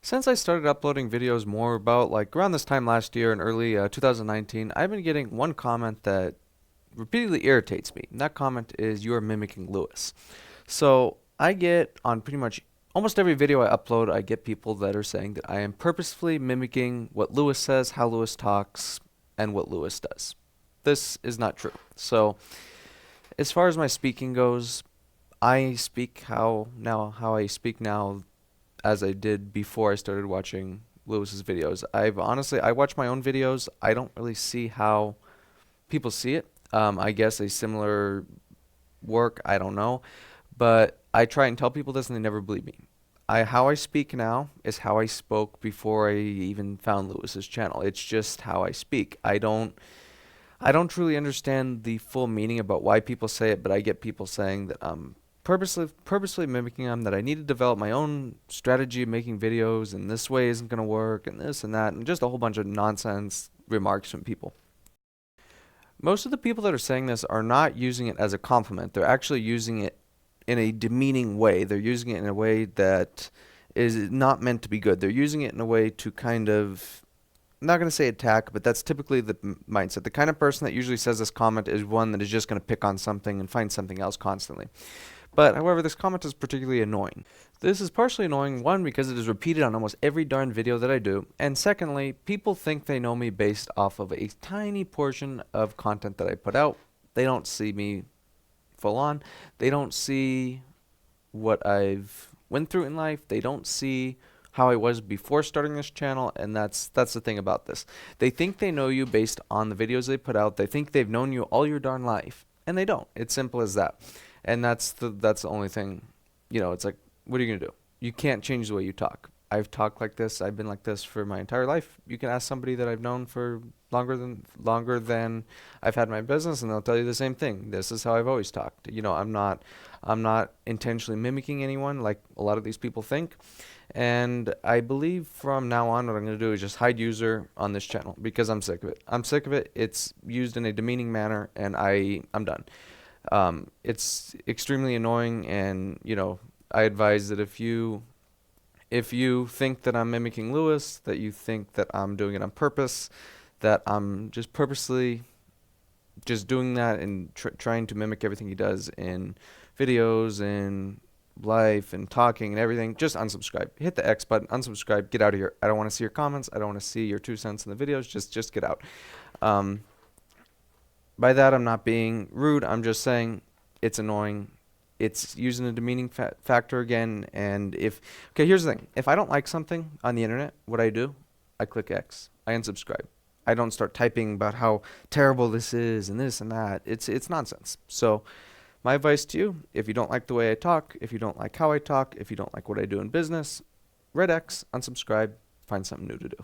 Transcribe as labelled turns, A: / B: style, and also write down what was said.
A: Since I started uploading videos more about like around this time last year in early 2019, I've been getting one comment that repeatedly irritates me. And that comment is you are mimicking Louis. So I get on pretty much almost every video I upload, I get people that are saying that I am purposefully mimicking what Louis says, how Louis talks, and what Louis does. This is not true. So as far as my speaking goes, I speak how I speak now as I did before I started watching Lewis's videos. I watch my own videos. I don't really see how people see it. I guess a similar work, I don't know, but I try and tell people this and they never believe me. How I speak now is how I spoke before I even found Lewis's channel. It's just how I speak. I don't truly understand the full meaning about why people say it, but I get people saying that purposely mimicking them, that I need to develop my own strategy of making videos, and this way isn't going to work, and this and that, and just a whole bunch of nonsense remarks from people. Most of the people that are saying this are not using it as a compliment. They're actually using it in a demeaning way. They're using it in a way that is not meant to be good. They're using it in a way to kind of, I'm not going to say attack, but that's typically the mindset. The kind of person that usually says this comment is one that is just going to pick on something and find something else constantly. But, however, this comment is particularly annoying. This is partially annoying, one, because it is repeated on almost every darn video that I do, and secondly, people think they know me based off of a tiny portion of content that I put out. They don't see me full on. They don't see what I've went through in life. They don't see how I was before starting this channel, and that's the thing about this. They think they know you based on the videos they put out. They think they've known you all your darn life, and they don't. It's simple as that. And that's the only thing, it's like, what are you gonna do? You can't change the way you talk. I've talked like this. I've been like this for my entire life. You can ask somebody that I've known for longer than I've had my business, and they'll tell you the same thing. This is how I've always talked. I'm not intentionally mimicking anyone like a lot of these people think. And I believe from now on, what I'm going to do is just hide user on this channel because I'm sick of it. I'm sick of it. It's used in a demeaning manner, and I'm done. It's extremely annoying, and I advise that if you think that I'm mimicking Louis, that you think that I'm doing it on purpose, that I'm just purposely just doing that and trying to mimic everything he does in videos and life and talking and everything, just unsubscribe. Hit the X button, unsubscribe, get out of here. I don't want to see your comments. I don't want to see your 2 cents in the videos. Just get out. By that, I'm not being rude. I'm just saying it's annoying. It's using a demeaning factor again. And okay, here's the thing. If I don't like something on the internet, what I do, I click X. I unsubscribe. I don't start typing about how terrible this is and this and that. It's nonsense. So my advice to you, if you don't like the way I talk, if you don't like how I talk, if you don't like what I do in business, red X, unsubscribe, find something new to do.